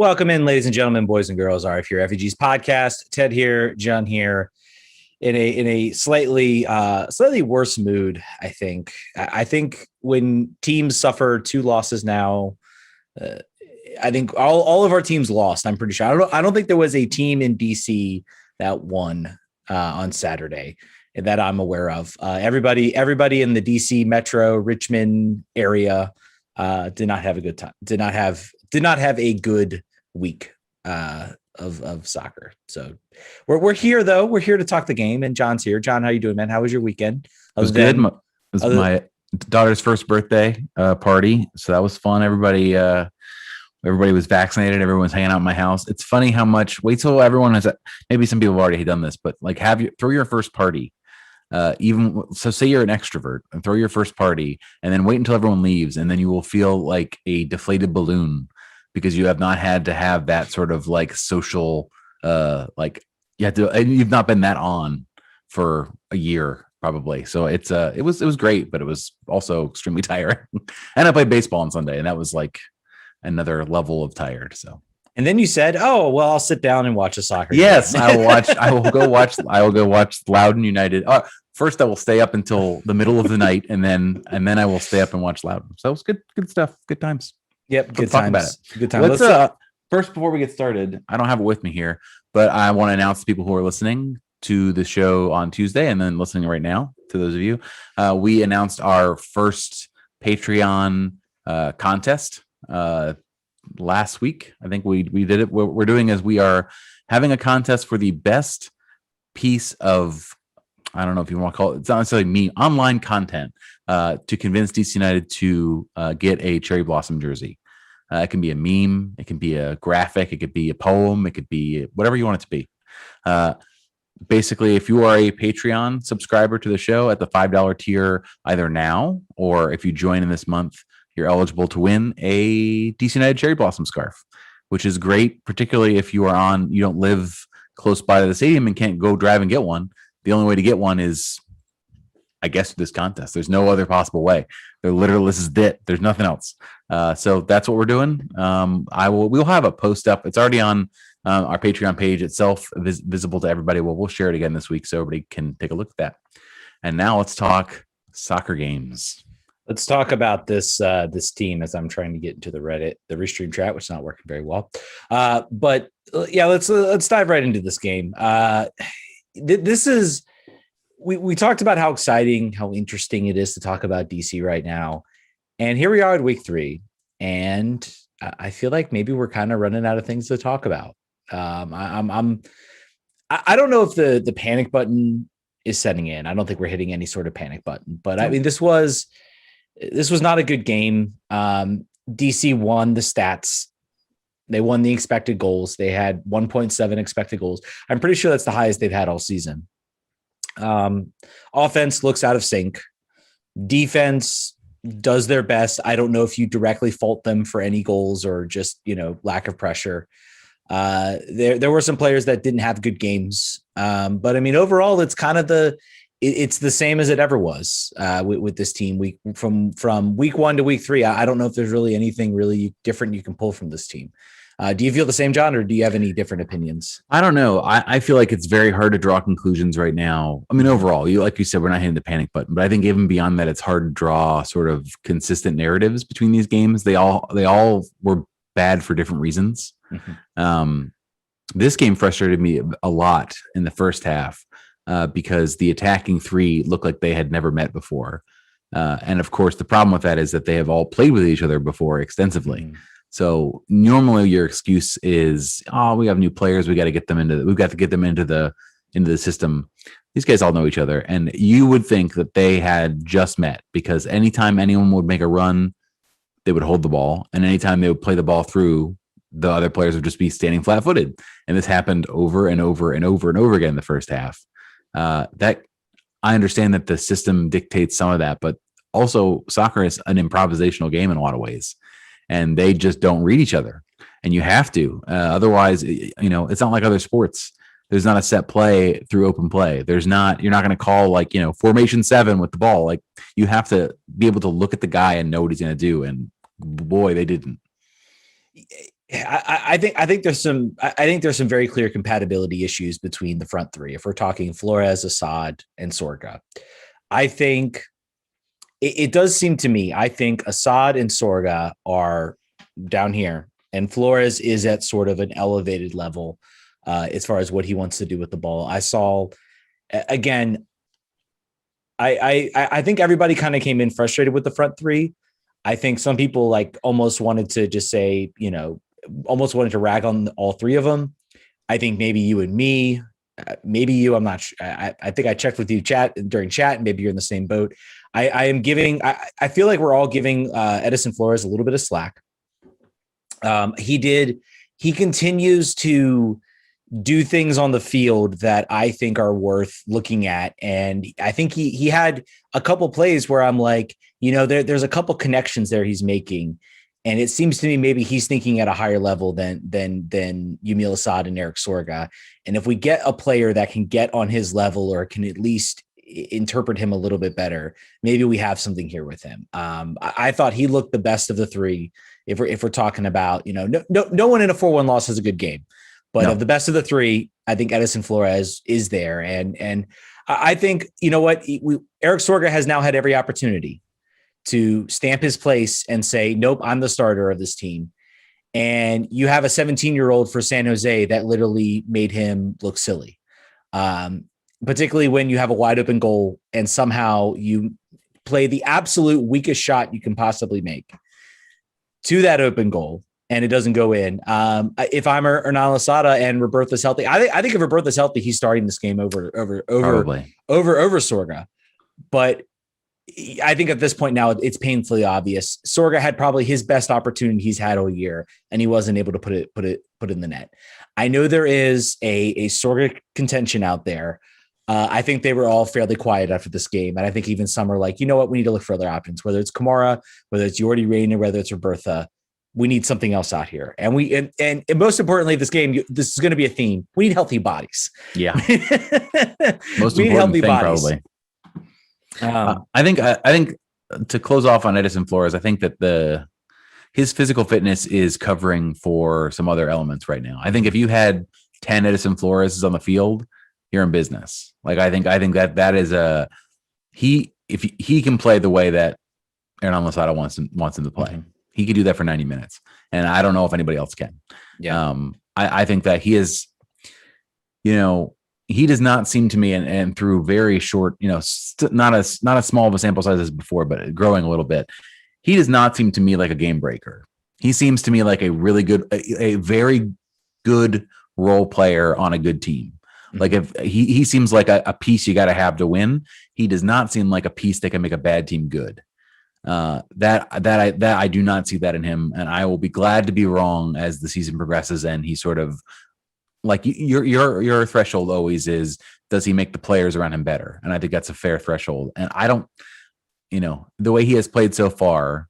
Welcome in, ladies and gentlemen, boys and girls. RF your Refugees podcast. Ted here, John here, in a slightly worse mood. I think when teams suffer two losses now, I think all of our teams lost. I'm pretty sure. I don't think there was a team in DC that won on Saturday that I'm aware of. Everybody in the DC metro Richmond area did not have a good time. Did not have a good week of soccer. So we're here though. We're here to talk the game, and John's here. John, how you doing, man? How was your weekend? It was good. It was my daughter's first birthday party, so that was fun. Everybody was vaccinated. Everyone was hanging out in my house. It's funny how much. Wait till everyone has. Maybe some people have already done this, but like throw your first party. Say you're an extrovert and throw your first party, and then wait until everyone leaves, and then you will feel like a deflated balloon because you have not had to have that sort of like social, like you have to. And you've not been that on for a year probably. So it was great, but it was also extremely tiring. And I played baseball on Sunday, and that was like another level of tired. So. And then you said, "Oh, well, I'll sit down and watch a soccer game." Yes, I will go watch Loudoun United. First, I will stay up until the middle of the night, and then I will stay up and watch Loudoun. So it was good stuff, good times. Yep, good times. About it. Good times. Let's first, before we get started, I don't have it with me here, but I want to announce to people who are listening to the show on Tuesday and then listening right now. To those of you, we announced our first Patreon contest. Last week, I think we did it. What we're doing is we are having a contest for the best piece of, I don't know if you want to call it, it's not necessarily online content to convince DC United to get a Cherry Blossom jersey. It can be a meme, it can be a graphic, it could be a poem, it could be whatever you want it to be. Basically, if you are a Patreon subscriber to the show at the $5 tier, either now or if you join in this month, you're eligible to win a DC United Cherry Blossom scarf, which is great, particularly if you don't live close by to the stadium and can't go drive and get one. The only way to get one is, I guess, this contest. There's no other possible way. This is it. There's nothing else. So that's what we're doing. We'll have a post up. It's already on our Patreon page itself, visible to everybody. We'll share it again this week so everybody can take a look at that. And now let's talk soccer games. Let's talk about this team as I'm trying to get into the Restream chat, which is not working very well. But yeah, let's dive right into this game. This is we talked about how exciting, how interesting it is to talk about DC right now, and here we are at week 3, and I feel like maybe we're kind of running out of things to talk about. I don't know if the panic button is setting in. I don't think we're hitting any sort of panic button, but I mean this was not a good game. DC won the stats. They won the expected goals. They had 1.7 expected goals. I'm pretty sure that's the highest they've had all season. Offense looks out of sync. Defense does their best. I don't know if you directly fault them for any goals or just, lack of pressure. There were some players that didn't have good games. But I mean, overall, it's kind of it's the same as it ever was with this team. From week 1 to week 3, I don't know if there's really anything really different you can pull from this team. Do you feel the same, John, or do you have any different opinions? I don't know. I feel like it's very hard to draw conclusions right now. I mean, overall, like you said, we're not hitting the panic button, but I think even beyond that, it's hard to draw sort of consistent narratives between these games. They all were bad for different reasons. Mm-hmm. This game frustrated me a lot in the first half because the attacking three looked like they had never met before. And of course, the problem with that is that they have all played with each other before extensively. Mm-hmm. So normally your excuse is, we have new players. We've got to get them into the system. These guys all know each other. And you would think that they had just met because anytime anyone would make a run, they would hold the ball. And anytime they would play the ball through, the other players would just be standing flat footed. And this happened over and over and over and over again in the first half. That I understand that the system dictates some of that, but also soccer is an improvisational game in a lot of ways. And they just don't read each other, and you have to. Otherwise, it's not like other sports. There's not a set play through open play. You're not going to call formation 7 with the ball. Like you have to be able to look at the guy and know what he's going to do. And boy, they didn't. I think there's some very clear compatibility issues between the front three. If we're talking Flores, Assad, and Sorga, I think it does seem to me. I think Assad and Sorga are down here, and Flores is at sort of an elevated level as far as what he wants to do with the ball. I saw again. I think everybody kind of came in frustrated with the front three. I think some people like almost wanted to just say, almost wanted to rag on all three of them. I think maybe you and me, maybe you, I'm not sure. I think I checked with you during chat, and maybe you're in the same boat. I feel like we're all giving Edison Flores a little bit of slack. He continues to do things on the field that I think are worth looking at. And I think he had a couple plays where I'm like, there's a couple connections there he's making. And it seems to me maybe he's thinking at a higher level than Yamil Assad and Eric Sorga. And if we get a player that can get on his level or can at least interpret him a little bit better, maybe we have something here with him. I thought he looked the best of the three. If we're talking about, no one in a 4-1 loss has a good game. But of the best of the three, I think Edison Flores is there. And I think, Eric Sorga has now had every opportunity to stamp his place and say, nope, I'm the starter of this team. And you have a 17-year-old for San Jose that literally made him look silly. Particularly when you have a wide open goal and somehow you play the absolute weakest shot you can possibly make to that open goal, and it doesn't go in. If I'm Hernan Losada and Roberto's healthy, I think if Roberto's healthy, he's starting this game over Sorga. But I think at this point now, it's painfully obvious. Sorga had probably his best opportunity he's had all year, and he wasn't able to put it in the net. I know there is a Sorga contention out there. I think they were all fairly quiet after this game, and I think even some are like, we need to look for other options, whether it's Kamara, whether it's Jordi Reyna, whether it's Roberto. We need something else out here. And and most importantly, this game, this is going to be a theme. We need healthy bodies. Yeah. Most we important need healthy thing, bodies. Probably. I think to close off on Edison Flores, I think that his physical fitness is covering for some other elements right now. I think if you had 10 Edison Flores on the field, you're in business. Like, I think that is if he can play the way that Hernan Losada wants him to play. Mm-hmm. He could do that for 90 minutes. And I don't know if anybody else can. Yeah. I think that he is, he does not seem to me, and through very short, not as small of a sample size as before, but growing a little bit, he does not seem to me like a game breaker. He seems to me like a really good, a very good role player on a good team. Mm-hmm. Like if he seems like a piece you got to have to win. He does not seem like a piece that can make a bad team good. I do not see that in him, and I will be glad to be wrong as the season progresses. And he sort of, like, your threshold always is, does he make the players around him better? And I think that's a fair threshold. And I don't, the way he has played so far,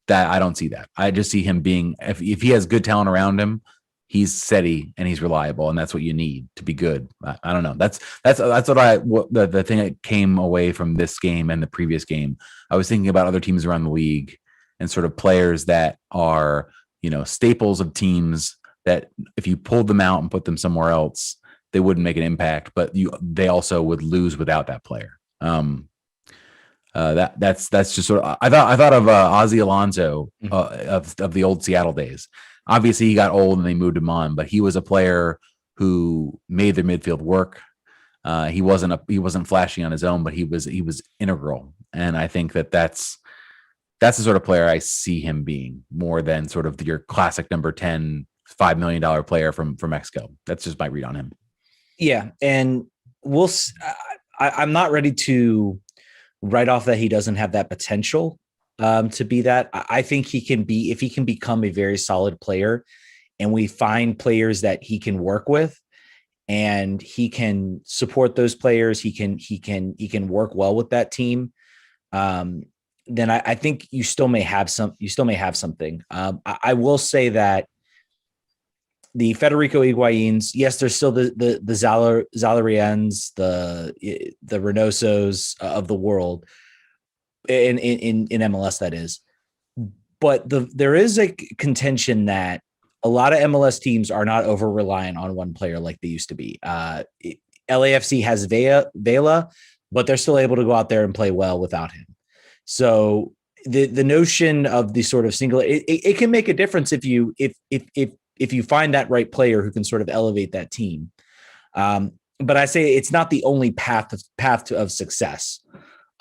that I don't see that. I just see him being, if he has good talent around him, he's steady and he's reliable, and that's what you need to be good. I don't know. That's what the thing that came away from this game and the previous game. I was thinking about other teams around the league and sort of players that are, staples of teams that if you pulled them out and put them somewhere else, they wouldn't make an impact, but they also would lose without that player. That's just sort of, I thought of Ozzie Alonso of the old Seattle days. Obviously, he got old and they moved him on, but he was a player who made their midfield work. He wasn't flashy on his own, but he was integral. And I think that's the sort of player I see him being, more than sort of your classic number 10, $5 million player from Mexico. That's just my read on him. Yeah, and I'm not ready to write off that he doesn't have that potential to be that. I think he can be, if he can become a very solid player, and we find players that he can work with, and he can support those players, he can work well with that team. Then I think you still may have something. I will say that the Federico Higuaíns, yes, there's still the Zalarians, the Reynosos of the world in MLS, that is. But there is a contention that a lot of MLS teams are not over reliant on one player like they used to be. LAFC has Vela, but they're still able to go out there and play well without him. So the notion of the sort of single, it can make a difference if you find that right player who can sort of elevate that team. But I say it's not the only path of success.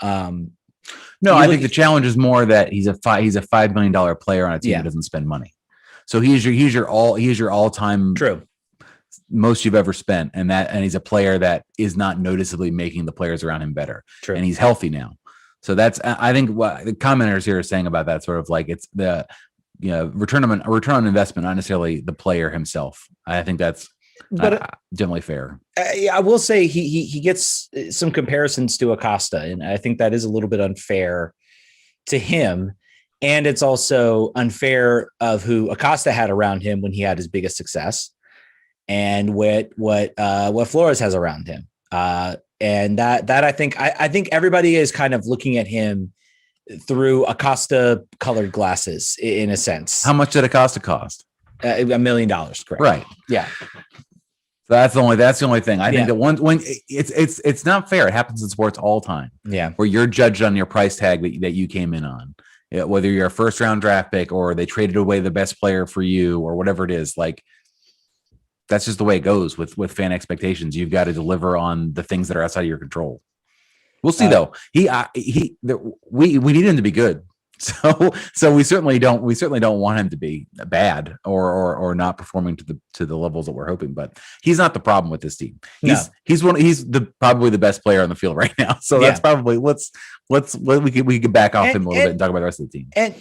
No, I think the challenge is more that he's a $5 million player on a team that doesn't spend money. So he's your all-time true most you've ever spent, and he's a player that is not noticeably making the players around him better. True. And he's healthy now. So that's, I think, what the commenters here are saying about that, sort of like it's the return on investment, not necessarily the player himself. I think that's generally fair. I will say he gets some comparisons to Acosta, and I think that is a little bit unfair to him. And it's also unfair of who Acosta had around him when he had his biggest success, and what Flores has around him. And that I think everybody is kind of looking at him through Acosta colored glasses in a sense. How much did Acosta cost? $1 million, correct? Right. Yeah. So that's the only thing. I think that when it's not fair. It happens in sports all the time. Yeah. Where you're judged on your price tag that you came in on. Whether you're a first round draft pick or they traded away the best player for you or whatever it is, like that's just the way it goes with fan expectations. You've got to deliver on the things that are outside of your control. We'll see though. We need him to be good. So we certainly don't want him to be bad or not performing to the levels that we're hoping, but he's not the problem with this team. He's probably the best player on the field right now. So that's probably we can back off him a little bit and talk about the rest of the team. And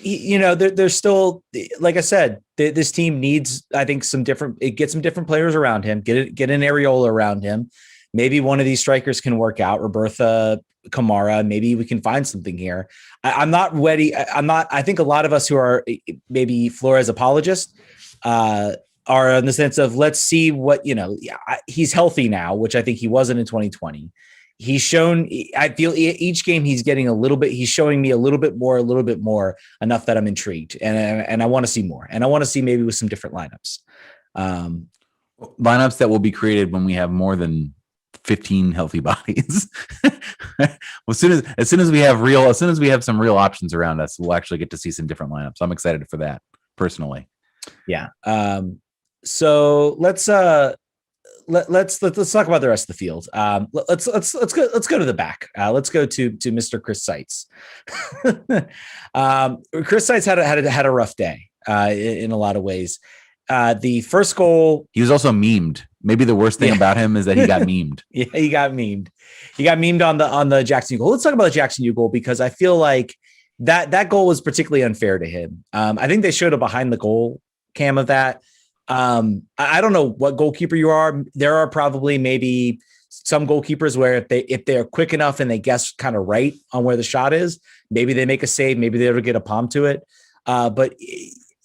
there's still, like I said, this team needs, I think, get some different players around him, get an Areola around him. Maybe one of these strikers can work out, Robertha, Kamara. Maybe we can find something here. I'm not ready. I think a lot of us who are maybe Flores apologists are in the sense of, let's see what, he's healthy now, which I think he wasn't in 2020. He's shown, I feel each game he's getting he's showing me a little bit more, enough that I'm intrigued. And I want to see more. And I want to see maybe with some different lineups. Lineups that will be created when we have more than 15 healthy bodies. As soon as we have some real options around us, we'll actually get to see some different lineups. I'm excited for that personally. Yeah. So let's talk about the rest of the field. Let's go to the back. Let's go to Mr. Chris Seitz. Chris Seitz had a rough day in a lot of ways. The first goal, he was also memed. Maybe the worst thing about him is that he got memed. Yeah, he got memed. He got memed on the Jackson goal. Let's talk about the Jackson goal because I feel like that goal was particularly unfair to him. I think they showed a behind the goal cam of that. I don't know what goalkeeper you are. There are probably maybe some goalkeepers where if they're quick enough and they guess kind of right on where the shot is, maybe they make a save, maybe they'll get a palm to it. But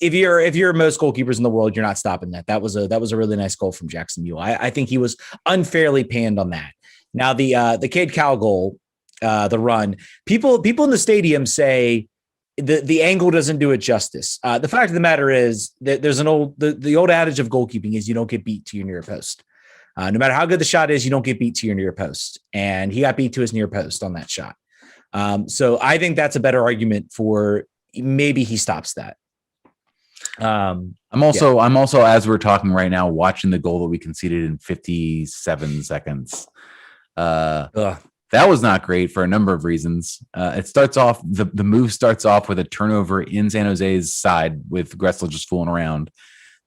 if you're most goalkeepers in the world, you're not stopping that. That was a really nice goal from Jackson Mule. I think he was unfairly panned on that. Now the Cade Cowell goal, the run, people in the stadium say the angle doesn't do it justice. The fact of the matter is that there's the old adage of goalkeeping is you don't get beat to your near post. No matter how good the shot is, you don't get beat to your near post, and he got beat to his near post on that shot. So I think that's a better argument for maybe he stops that. I'm also, as we're talking right now, watching the goal that we conceded in 57 seconds. That was not great for a number of reasons. It starts off, the move starts off with a turnover in San Jose's side with Gressel just fooling around.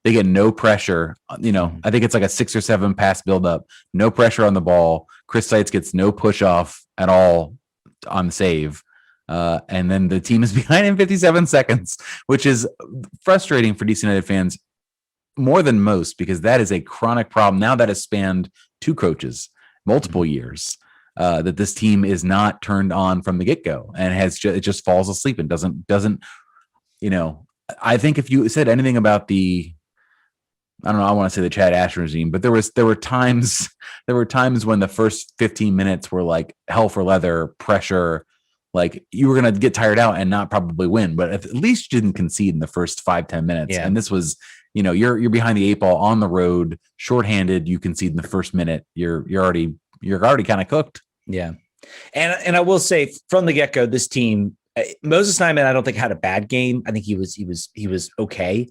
They get no pressure. I think it's like a 6 or 7 pass buildup, no pressure on the ball. Chris Seitz gets no push off at all on the save. And then the team is behind in 57 seconds, which is frustrating for DC United fans more than most, because that is a chronic problem. Now that has spanned 2 coaches, multiple years, that this team is not turned on from the get-go and it just falls asleep and doesn't, I think if you said anything about I don't know, I want to say the Chad Ashton regime, but there were times when the first 15 minutes were like hell for leather, pressure, like you were going to get tired out and not probably win, but at least you didn't concede in the first 5-10 minutes. Yeah. And this was you're behind the eight ball on the road, shorthanded. You concede in the first minute. You're already kind of cooked. Yeah, and I will say from the get go, this team, Moses Nyman, I don't think had a bad game. I think he was okay.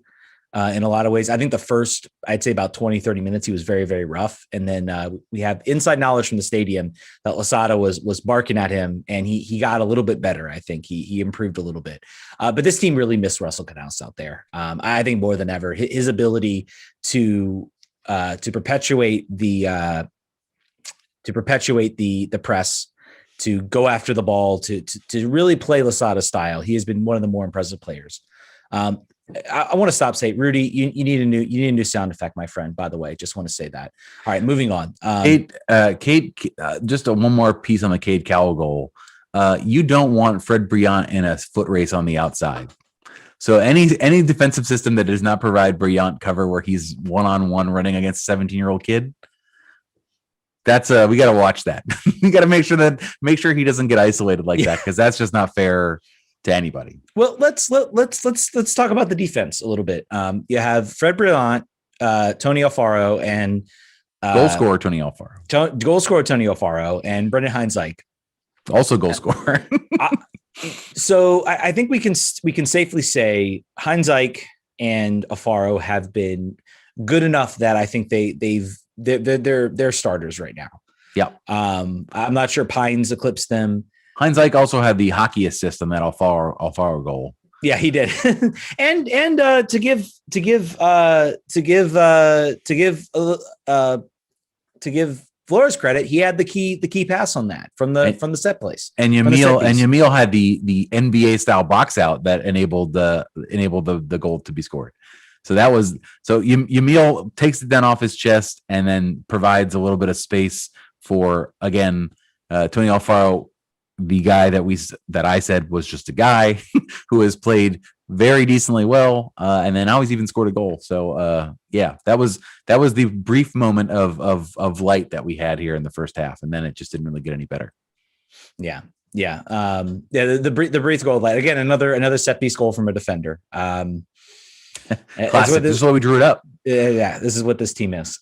In a lot of ways. I think the first, I'd say about 20, 30 minutes, he was very, very rough. And then we have inside knowledge from the stadium that Losada was barking at him, and he got a little bit better. I think he improved a little bit. But this team really missed Russell Canals out there. I think more than ever, his ability to perpetuate the press, to go after the ball, to really play Losada style. He has been one of the more impressive players. I want to stop saying, Rudy, you need a new sound effect, my friend, by the way. Just want to say that. All right, moving on. Cade, just one more piece on the Cade Cowell goal. You don't want Fred Brillant in a foot race on the outside. So any defensive system that does not provide Brillant cover where he's one-on-one running against a 17-year-old kid, that's we got to watch that. We got to make sure he doesn't get isolated like that, because that's just not fair to anybody. Well, let's talk about the defense a little bit. You have Fred Brillant, Tony Alfaro, and goal scorer Tony Alfaro, and Brendan Heinzike, also goal scorer. So I think we can safely say Heinzike and Alfaro have been good enough that I think they're starters right now. Yeah. I'm not sure Pines eclipsed them. Heinzike also had the hockey assist on that Alfaro goal. Yeah, he did. and to give Flores credit, he had the key pass on that from the set place. And Yamil had the NBA style box out that enabled the goal to be scored. So Yamil takes it down off his chest and then provides a little bit of space for, again, Tony Alfaro, the guy that I said was just a guy who has played very decently well, and then now he's even scored a goal. So that was the brief moment of light that we had here in the first half, and then it just didn't really get any better. Yeah. The brief goal of light again. Another set piece goal from a defender. Classic. This is why we drew it up. Yeah, this is what this team is.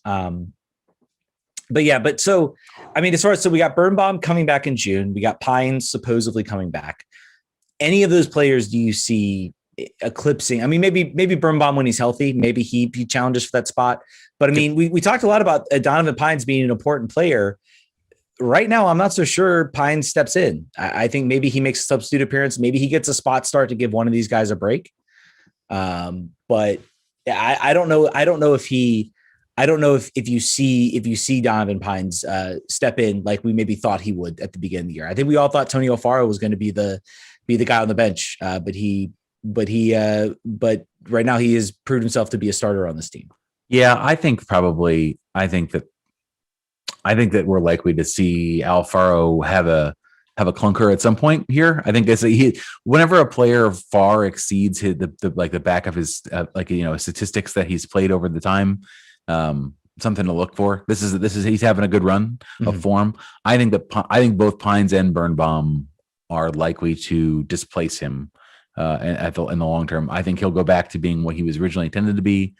But so, I mean, so we got Birnbaum coming back in June. We got Pines supposedly coming back. Any of those players do you see eclipsing? I mean, maybe Birnbaum when he's healthy, maybe he challenges for that spot. But I mean, we talked a lot about Donovan Pines being an important player. Right now, I'm not so sure Pines steps in. I think maybe he makes a substitute appearance. Maybe he gets a spot start to give one of these guys a break. But I don't know. I don't know if you see Donovan Pines step in like we maybe thought he would at the beginning of the year. I think we all thought Tony Alfaro was going to be the guy on the bench, but right now he has proved himself to be a starter on this team. Yeah, I think that we're likely to see Alfaro have a clunker at some point here. I think whenever a player far exceeds the back of his statistics that he's played over the time. Something to look for. This is he's having a good run of form. I think both Pines and Birnbaum are likely to displace him in the long term. I think he'll go back to being what he was originally intended to be.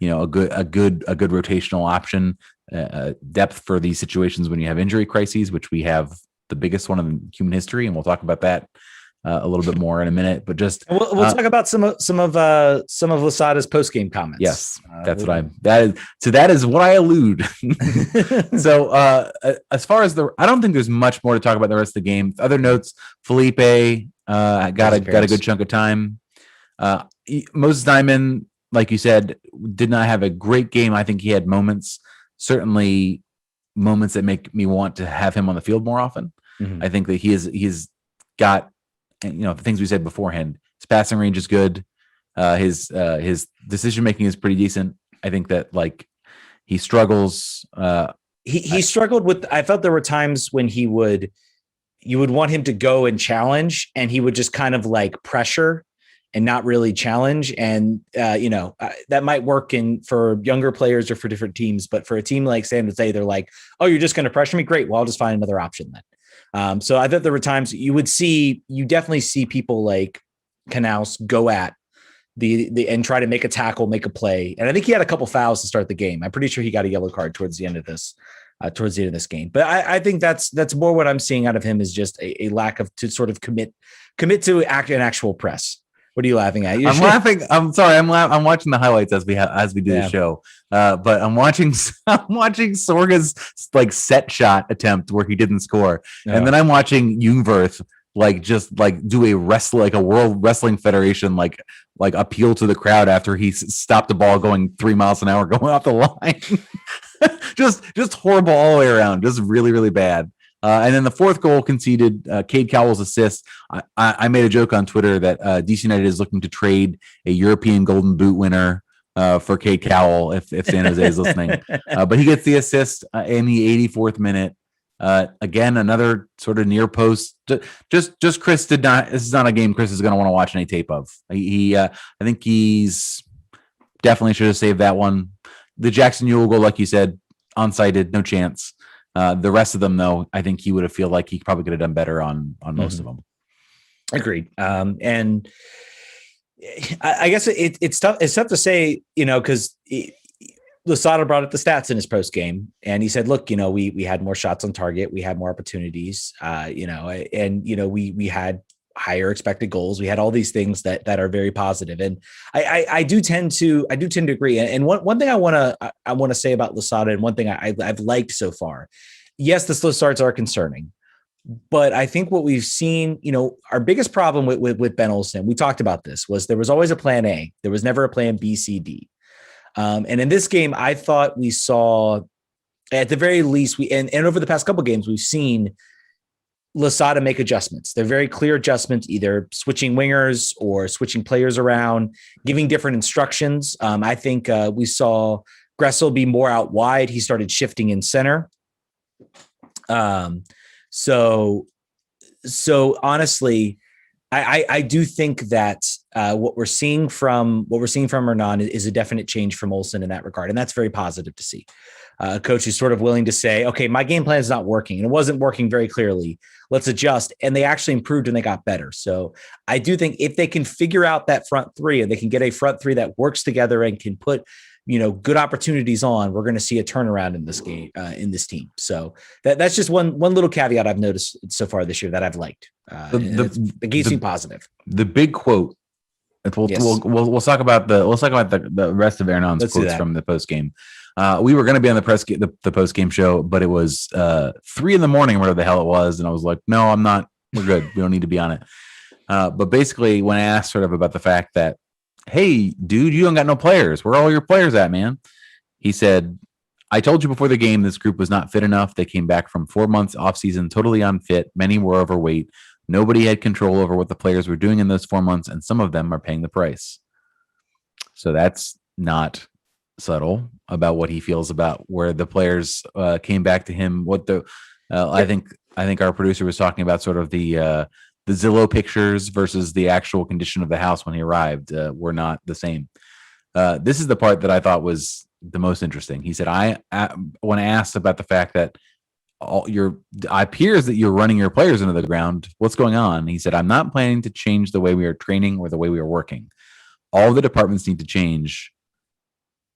A good rotational option, depth for these situations when you have injury crises, which we have the biggest one in human history, and we'll talk about that a little bit more in a minute, but we'll talk about some of Losada's post game comments. Yes, that is what I allude. So as far as I don't think there's much more to talk about the rest of the game. Other notes: Felipe got a good chunk of time. Moses Nyman, like you said, did not have a great game. I think he had certainly moments that make me want to have him on the field more often. Mm-hmm. I think that he's got. The things we said beforehand, his passing range is good. His decision making is pretty decent. I think that he struggles. He struggled with. I felt there were times when you would want him to go and challenge, and he would just kind of pressure and not really challenge. And that might work for younger players or for different teams, but for a team like San Jose, they're like, "Oh, you're just going to pressure me? Great. Well, I'll just find another option then." So I thought there were times you definitely see people like Canals go at and try to make a tackle, make a play. And I think he had a couple fouls to start the game. I'm pretty sure he got a yellow card towards the end of this game. But I think that's more what I'm seeing out of him is just a lack of to sort of commit to an actual press. What are you laughing at? I'm laughing. I'm sorry. I'm watching the highlights as we do the show. But I'm watching Sorga's like set shot attempt where he didn't score, and then I'm watching Jungwirth do a World Wrestling Federation like appeal to the crowd after he stopped the ball going 3 miles an hour going off the line. just horrible all the way around. Just really, really bad. And then the fourth goal conceded, Cade Cowell's assist. I made a joke on Twitter that DC United is looking to trade a European Golden Boot winner for Cade Cowell if San Jose is listening. But he gets the assist in the 84th minute. Again, another sort of near post. Just Chris did not. This is not a game Chris is going to want to watch any tape of. I think he's definitely should have saved that one. The Jackson Ewell goal, like you said, onside, no chance. The rest of them, though, I think he would have feel like he probably could have done better on most of them. Agreed. And I guess it's tough. It's tough to say, because Losada brought up the stats in his post game, and he said, "Look, we had more shots on target, we had more opportunities, we had higher expected goals, we had all these things that are very positive." And I do tend to agree. And one thing I want to say about Losada, and one thing I've liked so far, yes, the slow starts are concerning, but I think what we've seen, our biggest problem with Ben Olsen, we talked about this, was there was always a plan A, there was never a plan B, C, D. And in this game, I thought we saw, at the very least, and over the past couple of games, we've seen Losada make adjustments. They're very clear adjustments, either switching wingers or switching players around, giving different instructions. I think we saw Gressel be more out wide. He started shifting in center. So honestly, I do think that what we're seeing from Hernan is a definite change from Olsen in that regard, and that's very positive to see. A coach who's sort of willing to say, okay, my game plan is not working, and it wasn't working very clearly. Let's adjust. And they actually improved and they got better. So I do think if they can figure out that front three, and they can get a front three that works together and can put, good opportunities on, we're going to see a turnaround in this game, in this team. So that's just one little caveat I've noticed so far this year that I've liked. The game seemed positive. The big quote. We'll talk about the rest of Hernan's quotes from the post game. We were going to be on the post game show, but it was 3 a.m, whatever the hell it was, and I was like, no, I'm not. We're good. We don't need to be on it. But basically, when I asked sort of about the fact that, hey, dude, you don't got no players. Where are all your players at, man? He said, I told you before the game this group was not fit enough. They came back from 4 months off season, totally unfit. Many were overweight. Nobody had control over what the players were doing in those 4 months, and some of them are paying the price. So that's not subtle about what he feels about where the players came back to him. I think our producer was talking about sort of the Zillow pictures versus the actual condition of the house when he arrived were not the same. This is the part that I thought was the most interesting. He said, when I asked about the fact that it appears that you're running your players into the ground, what's going on? He said, I'm not planning to change the way we are training or the way we are working. All the departments need to change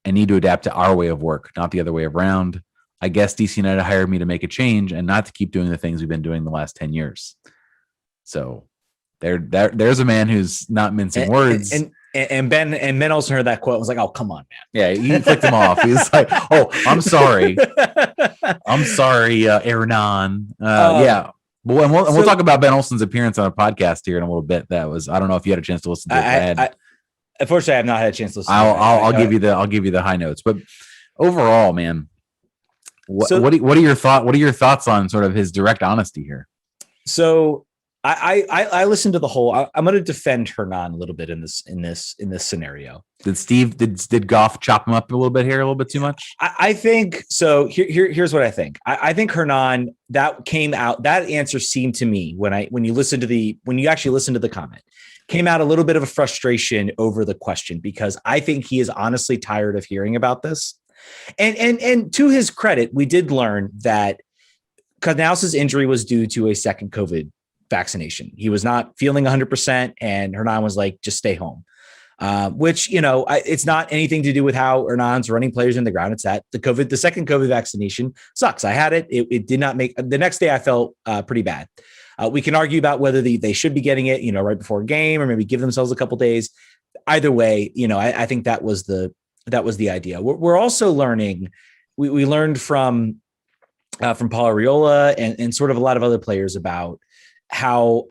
and need to adapt to our way of work, not the other way around. I guess DC United hired me to make a change and not to keep doing the things we've been doing the last 10 years. So there's a man who's not mincing words. And Ben also heard that quote and was like, oh, come on, man. Yeah, he flicked him off. He's like, oh, I'm sorry. I'm sorry, Hernan. Yeah. We'll talk about Ben Olsen's appearance on a podcast here in a little bit. I don't know if you had a chance to listen to it. Unfortunately, I have not had a chance to listen. I'll give you the high notes. But overall, man, what are your thoughts on sort of his direct honesty here? So I listened to the whole. I'm going to defend Hernan a little bit in this scenario. Did Goff chop him up a little bit here, a little bit too much? I think so. Here's what I think. I think Hernan, that came out. That answer seemed to me when you actually listen to the comment, came out a little bit of a frustration over the question, because I think he is honestly tired of hearing about this. And to his credit, we did learn that Canales' injury was due to a second COVID vaccination. He was not feeling 100%, and Hernan was like, just stay home. which, it's not anything to do with how Hernan's running players in the ground. It's that the second COVID vaccination sucks. I had it. It did not make the next day. I felt pretty bad. We can argue about whether they should be getting it, right before a game or maybe give themselves a couple days. Either way, I think that was the idea. We're also learning. We learned from Paul Arriola and sort of a lot of other players about how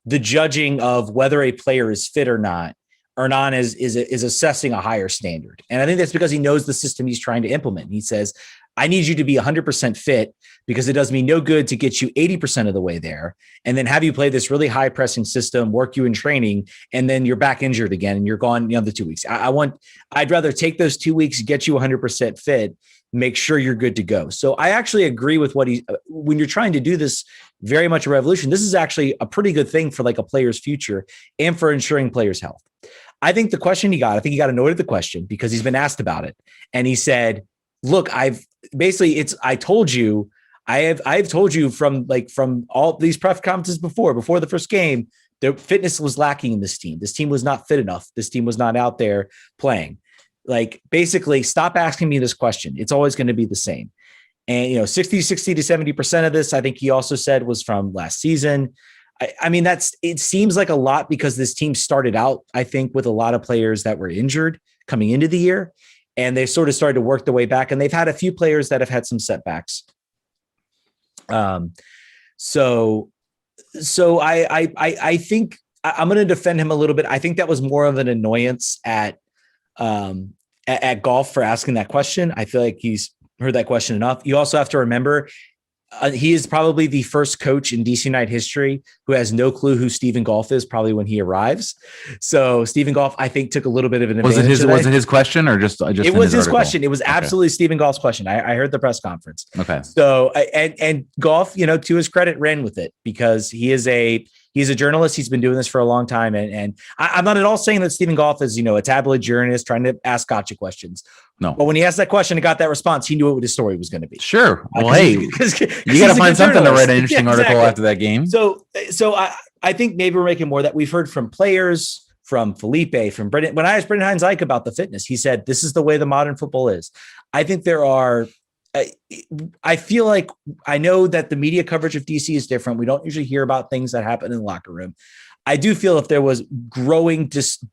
the judging of whether a player is fit or not, Hernan is assessing a higher standard. And I think that's because he knows the system he's trying to implement. He says, I need you to be 100% fit because it does me no good to get you 80% of the way there and then have you play this really high pressing system, work you in training, and then you're back injured again and you're gone the 2 weeks. I'd rather take those 2 weeks, get you 100% fit, make sure you're good to go. So I actually agree with when you're trying to do this very much a revolution, this is actually a pretty good thing for like a player's future and for ensuring players' health. I think the question he got annoyed at the question because he's been asked about it. And he said, look, I've told you from all these press conferences before the first game, the fitness was lacking in this team. This team was not fit enough. This team was not out there playing. Like, basically, stop asking me this question. It's always going to be the same. And, 60 to 70% of this, I think he also said, was from last season. I mean, it seems like a lot because this team started out, I think, with a lot of players that were injured coming into the year, and they sort of started to work their way back. And they've had a few players that have had some setbacks. So I think I'm going to defend him a little bit. I think that was more of an annoyance at Golf for asking that question. I feel like he's heard that question enough. You also have to remember he is probably the first coach in DC United history who has no clue who Stephen Golf is probably when he arrives. So Stephen Golf, I think, took a little bit of an advantage. Was it his question or just it was his question. It was absolutely Stephen Golf's question. I heard the press conference. Okay. So and Golf, to his credit, ran with it because he's a journalist. He's been doing this for a long time. And I'm not at all saying that Stephen Golf is, a tabloid journalist trying to ask gotcha questions. No. But when he asked that question and got that response, he knew what his story was going to be. Sure. Well, hey, you got to find something to write an interesting article after that game. So I think maybe we're making more that we've heard from players, from Felipe, from Brendan. When I asked Brendan Hines-Ike about the fitness, he said, this is the way the modern football is. I think there are, I feel like I know that the media coverage of DC is different. We don't usually hear about things that happen in the locker room. I do feel if there was growing just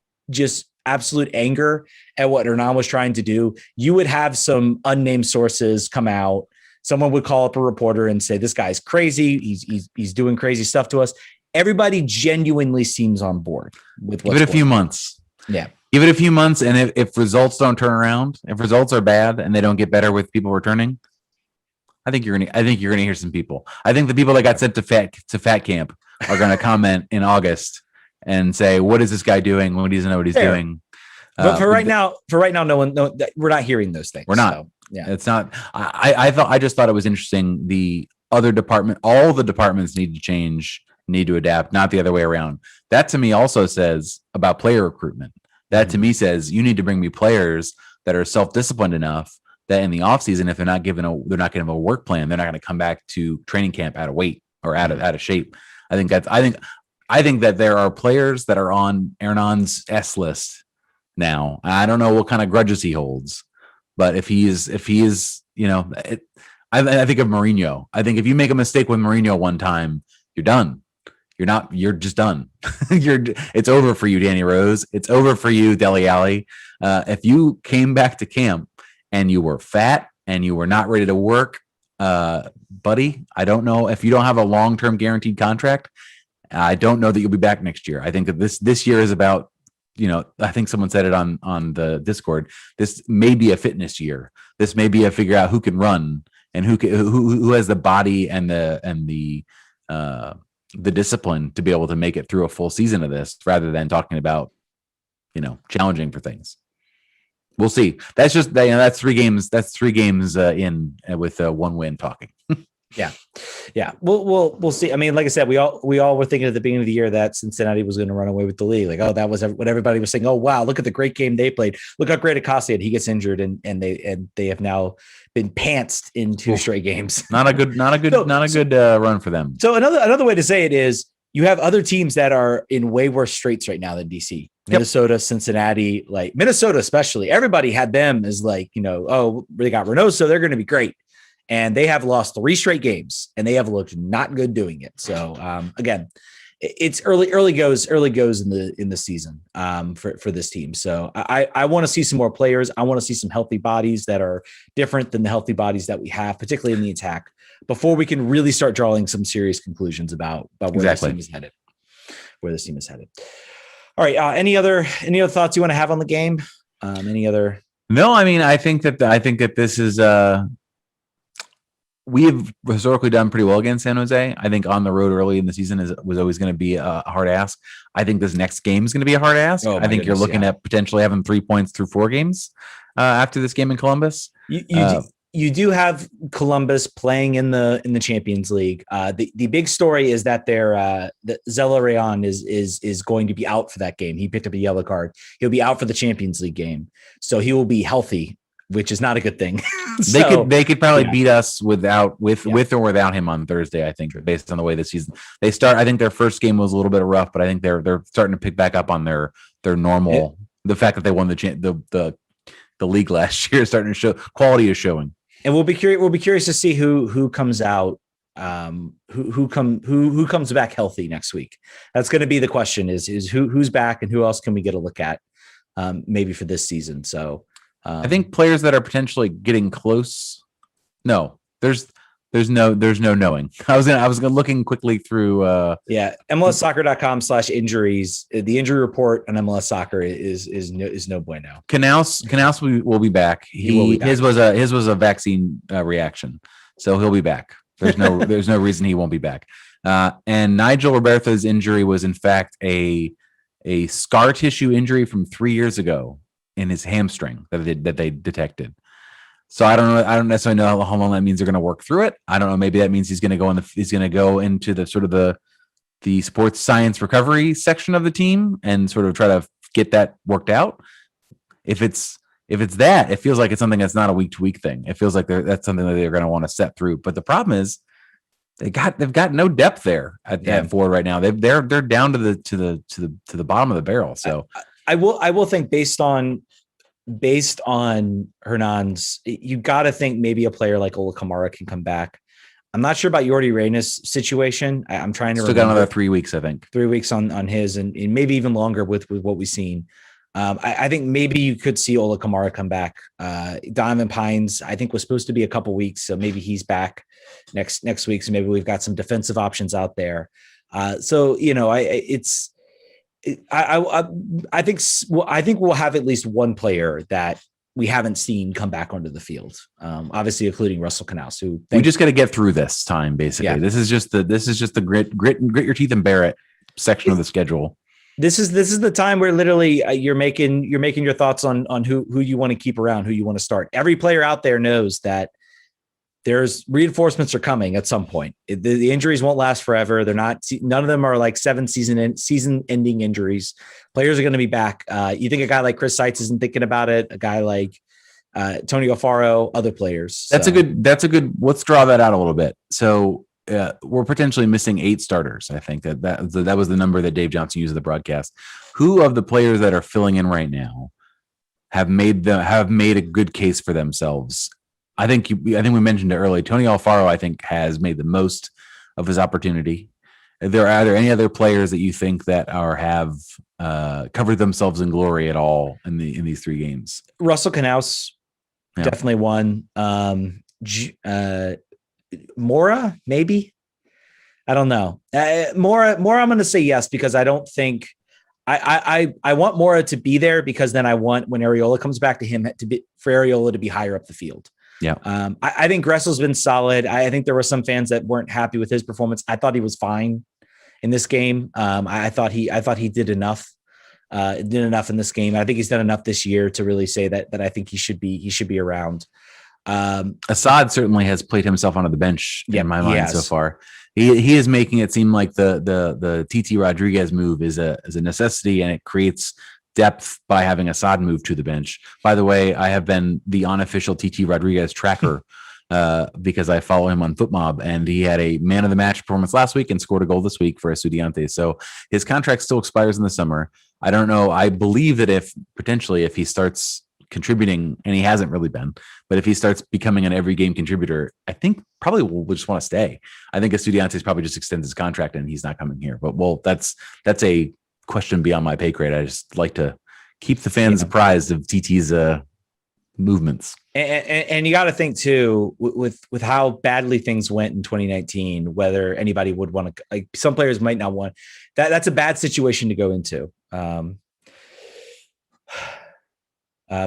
absolute anger at what Hernan was trying to do, you would have some unnamed sources come out. Someone would call up a reporter and say, this guy's crazy. He's doing crazy stuff to us. Everybody genuinely seems on board with what's Give it a few months. Yeah. Give it a few months. And if results don't turn around, if results are bad and they don't get better with people returning, I think you're going to hear some people. I think the people that got sent to fat camp are going to comment in August and say, what is this guy doing when he doesn't know what he's doing? But for right now, we're not hearing those things. We're not. So, yeah, it's not. I just thought it was interesting. The other department, all the departments need to change, need to adapt, not the other way around. That to me also says about player recruitment. That to me says you need to bring me players that are self-disciplined enough that in the offseason, if they're not given a work plan, they're not going to come back to training camp out of weight or out of shape. I think that there are players that are on Hernan's S list now. I don't know what kind of grudges he holds, but if he is, I think of Mourinho. I think if you make a mistake with Mourinho one time, you're done. You're just done. It's over for you, Danny Rose. It's over for you, Dele Alli. If you came back to camp and you were fat and you were not ready to work, buddy, I don't know if you don't have a long-term guaranteed contract. I don't know that you'll be back next year. I think that this year is about, I think someone said it on the Discord. This may be a fitness year. This may be a figure out who can run and who has the body and the discipline to be able to make it through a full season of this, rather than talking about, challenging for things. We'll see. That's just that's 3 games. That's 3 games in with 1 win talking. Yeah. We'll see. I mean, like I said, we all were thinking at the beginning of the year that Cincinnati was going to run away with the league. Like, that was what everybody was saying. Oh, wow, look at the great game they played. Look how great Acosta had. He gets injured, and they have now been pantsed in 2 straight games. Not a good run for them. So another way to say it is, you have other teams that are in way worse straits right now than DC. Minnesota, Cincinnati, like Minnesota, especially. Everybody had them as like, oh, they got Renault, so they're going to be great. And they have lost 3 straight games, and they have looked not good doing it. So again, it's early goes in the season for this team. So I want to see some more players. I want to see some healthy bodies that are different than the healthy bodies that we have, particularly in the attack, before we can really start drawing some serious conclusions about where this team is headed. Where this team is headed. All right. Any other thoughts you want to have on the game? Any other? No, I mean, I think that this is we have historically done pretty well against San Jose. I think on the road early in the season was always going to be a hard ask. I think this next game is going to be a hard ask. I think you're looking at potentially having 3 points through 4 games after this game in Columbus. You do have Columbus playing in the Champions League. The big story is that Zelarayan is going to be out for that game. He picked up a yellow card. He'll be out for the Champions League game, so he will be healthy, which is not a good thing. They could probably beat us with or without him on Thursday. I think based on the way the season they start. I think their first game was a little bit rough, but I think they're starting to pick back up on their normal. The fact that they won the league last year is starting to show. Quality is showing. And we'll be curious to see who comes out, who comes back healthy next week. That's going to be the question: is who's back and who else can we get a look at, maybe for this season. So I think players that are potentially getting close. No, there's no knowing. I was looking quickly through. MLSsoccer.com/injuries. The injury report on MLS Soccer is no bueno. Knaus will be back. His was a vaccine reaction, so he'll be back. There's no reason he won't be back. And Nigel Roberta's injury was in fact a scar tissue injury from 3 years ago in his hamstring that they detected. So I don't know. I don't necessarily know how long that means they're going to work through it. I don't know. Maybe that means he's going to go into the sort of the sports science recovery section of the team and sort of try to get that worked out. If it's that, it feels like it's something that's not a week to week thing. It feels like that's something that they're going to want to set through. But the problem is they've got no depth there at forward right now. They're down to the bottom of the barrel. So I will think based on Hernan's, you got to think maybe a player like Ola Kamara can come back. I'm not sure about Jordi Reyna's situation. I'm trying to still got another 3 weeks, I think. 3 weeks on his and maybe even longer with what we've seen. I think maybe you could see Ola Kamara come back. Donovan Pines, I think, was supposed to be a couple weeks, so maybe he's back next week. So maybe we've got some defensive options out there. I think we'll have at least one player that we haven't seen come back onto the field. Obviously, including Russell Knaus, who we just got to get through this time. Basically, this is just the grit your teeth and bear it section of the schedule. This is the time where literally you're making your thoughts on who you want to keep around, who you want to start. Every player out there knows that there's reinforcements are coming at some point. The injuries won't last forever. None of them are like season ending injuries. Players are going to be back. You think a guy like Chris Seitz isn't thinking about it? A guy like Tony Alfaro, other players. That's a good. Let's draw that out a little bit. So we're potentially missing 8 starters. I think that was the number that Dave Johnson used in the broadcast. Who of the players that are filling in right now have made a good case for themselves? I think we mentioned it earlier. Tony Alfaro, I think, has made the most of his opportunity. Are there any other players that you think that have covered themselves in glory at all in these 3 games? Russell Knaus, definitely one. Mora, maybe. I don't know. Mora, I'm going to say yes because I don't think I want Mora to be there because then I want when Areola comes back for Areola to be higher up the field. Yeah. I think Gressel's been solid. I think there were some fans that weren't happy with his performance. I thought he was fine in this game. I thought he did enough. Did enough in this game. I think he's done enough this year to really say that I think he should be around. Assad certainly has played himself onto the bench in my mind so far. He is making it seem like the TT Rodriguez move is a necessity, and it creates depth by having Assad move to the bench. By the way, I have been the unofficial TT Rodriguez tracker because I follow him on FootMob, and he had a man of the match performance last week and scored a goal this week for Estudiantes. So his contract still expires in the summer. I don't know. I believe that if he starts contributing, and he hasn't really been, but if he starts becoming an every game contributor, I think probably we'll just want to stay. I think Estudiantes probably just extends his contract and he's not coming here. But that's a question beyond my pay grade. I just like to keep the fans apprised of TT's movements. And you got to think too, with how badly things went in 2019, whether anybody would want to, like, some players might not want that. That's a bad situation to go into.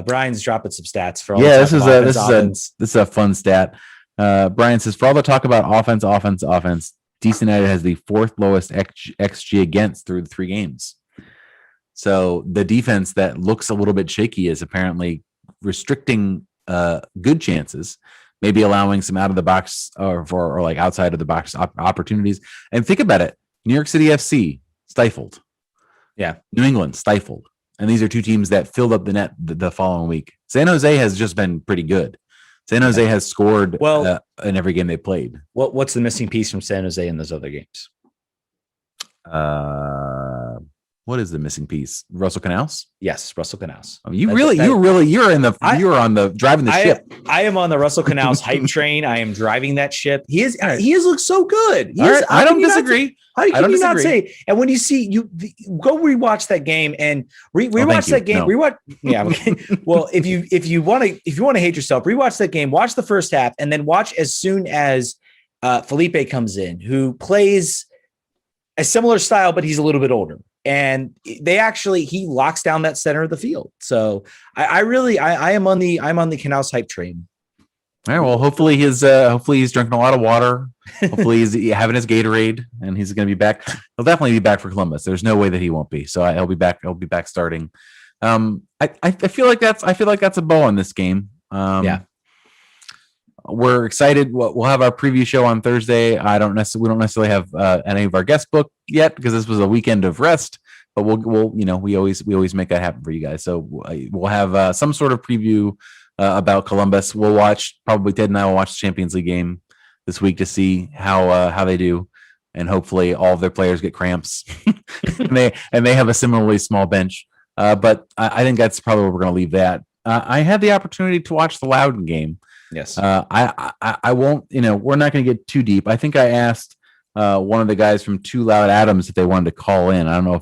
Brian's dropping some stats for all. Yeah, this is a fun stat. Brian says, for all the talk about offense, DC United has the fourth lowest XG against through the 3 games. So the defense that looks a little bit shaky is apparently restricting good chances, maybe allowing some out of the box or like outside of the box opportunities. And think about it: New York City FC stifled, New England stifled. And these are 2 teams that filled up the net the following week. San Jose has just been pretty good. San Jose has scored in every game they played. What's the missing piece from San Jose in those other games? What is the missing piece? Russell Canals? Yes, Russell Canals. Oh, you're on the driving the ship. I am on the Russell Canals hype train. I am driving that ship. He has looked so good. I don't disagree. How can you not say? And when you see go rewatch that game and rewatch that game. No. Rewatch. Yeah. Okay. Well, if you want to hate yourself, rewatch that game. Watch the first half and then watch as soon as Felipe comes in, who plays a similar style, but he's a little bit older. And he locks down that center of the field. So I am on the Canals hype train. All right. Well, hopefully he's drinking a lot of water. Hopefully he's having his Gatorade, and he's going to be back. He'll definitely be back for Columbus. There's no way that he won't be. So he'll be back. He'll be back starting. I feel like that's a bow on this game. We're excited. We'll have our preview show on Thursday. We don't necessarily have any of our guests booked yet because this was a weekend of rest. But we always make that happen for you guys. So we'll have some sort of preview about Columbus. We'll watch. Probably Ted and I will watch the Champions League game this week to see how they do, and hopefully all of their players get cramps and they have a similarly small bench. But I think that's probably where we're going to leave that. I had the opportunity to watch the Loudoun game. Yes. I won't, we're not going to get too deep. I think I asked one of the guys from Too Loud Adams if they wanted to call in. I don't know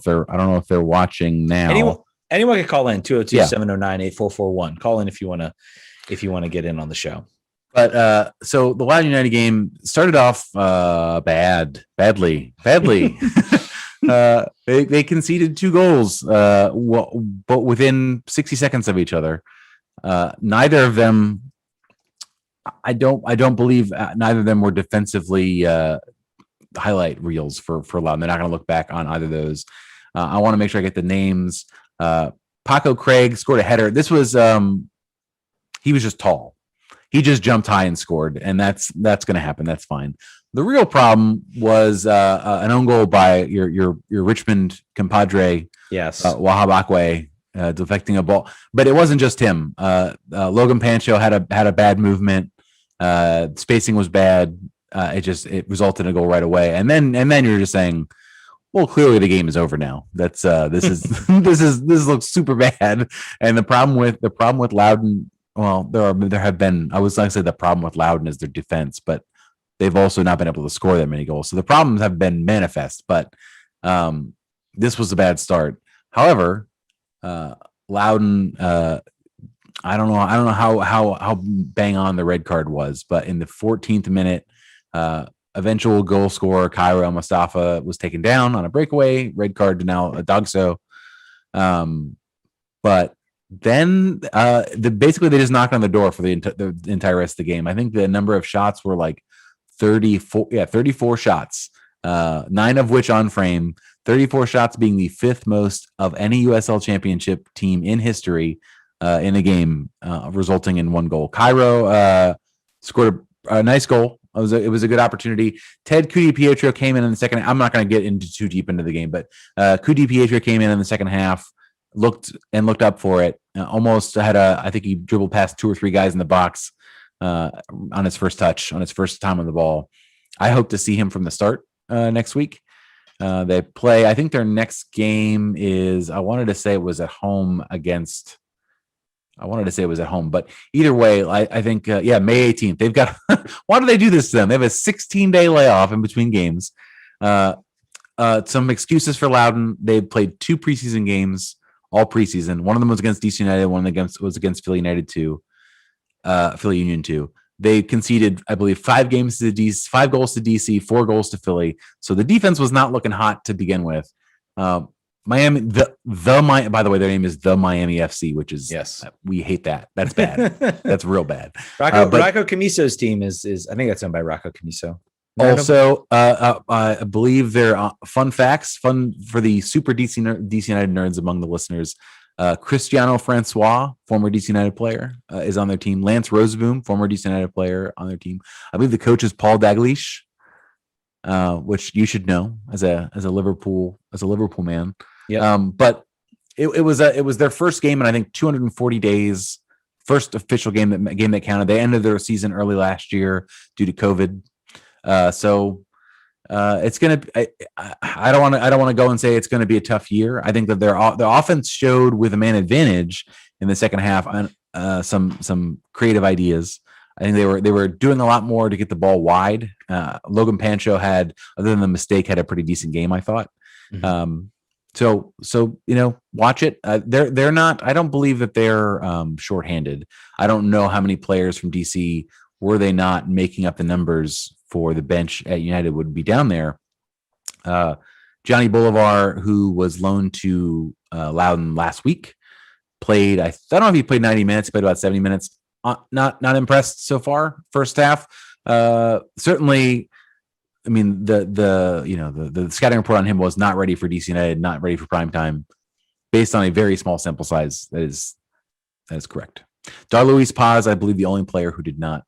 if they're watching now. Anyone can call in 202-709-8441. Call in if you want to get in on the show. But so the Loudoun United game started off badly. They conceded 2 goals, but within 60 seconds of each other. Neither of them. I don't believe neither of them were defensively highlight reels for Loudoun. They're not going to look back on either of those. I want to make sure I get the names. Paco Craig scored a header. This was he was just tall. He just jumped high and scored, and that's going to happen. That's fine. The real problem was an own goal by your Richmond compadre, Wahab Akwe, deflecting a ball. But it wasn't just him. Logan Pancho had a bad movement. Spacing was bad. It resulted in a goal right away. And then you're just saying, well, clearly the game is over now. That's this looks super bad. And the problem with Loudoun, well, there have been, I was going to say the problem with Loudoun is their defense, but they've also not been able to score that many goals. So the problems have been manifest, but this was a bad start. However, Loudoun, I don't know how bang on the red card was, but in the 14th minute, eventual goal scorer Cairo El Mustafa was taken down on a breakaway, red card to now Adogso. But then basically they just knocked on the door for the entire rest of the game. I think the number of shots were like 34 shots, 9 of which on frame, 34 shots being the 5th most of any USL championship team in history in a game, resulting in 1 goal. Cairo scored a nice goal. It was a good opportunity. Ted Cudi Pietro came in the second. I'm not going to get into too deep into the game, but Cudi Pietro came in the second half, looked up for it. Almost had I think he dribbled past 2 or 3 guys in the box, on his first touch, on his first time on the ball. I hope to see him from the start next week. They play, I think their next game is, I wanted to say it was at home, but either way, I think, May 18th. They've got, why do they do this to them? They have a 16-day layoff in between games. Some excuses for Loudoun. They played 2 preseason games, all preseason. One of them was against DC United, one of them was against Philly United 2, Philly Union 2. They conceded, I believe, 5 goals to DC, 4 goals to Philly. So the defense was not looking hot to begin with. Miami, by the way, their name is the Miami FC, which is, yes, we hate that. That's bad. That's real bad. Rocco Camiso's team is I think that's owned by Rocco Camiso. Also, I believe they're fun for the super DC United nerds among the listeners. Cristiano Francois, former DC United player, is on their team. Lance Roseboom, former DC United player, on their team. I believe the coach is Paul Dalglish, which you should know as a Liverpool man. Yeah. But it was their first game in, I think, 240 days. First official game that counted. They ended their season early last year due to COVID. It's gonna. I don't want to go and say it's going to be a tough year. I think that their offense showed with a man advantage in the second half on some creative ideas. I think they were doing a lot more to get the ball wide. Logan Pancho had, other than the mistake, had a pretty decent game, I thought. Mm-hmm. So watch it. They're not. I don't believe that they're shorthanded. I don't know how many players from DC, were they not making up the numbers for the bench at United, would be down there. Johnny Bolivar, who was loaned to Loudoun last week, played. I don't know if he played 90 minutes. Played about 70 minutes. Not impressed so far. First half, certainly. I mean, the scouting report on him was not ready for DC United, not ready for prime time, based on a very small sample size. That is correct. Darluis Paz, I believe, the only player who did not.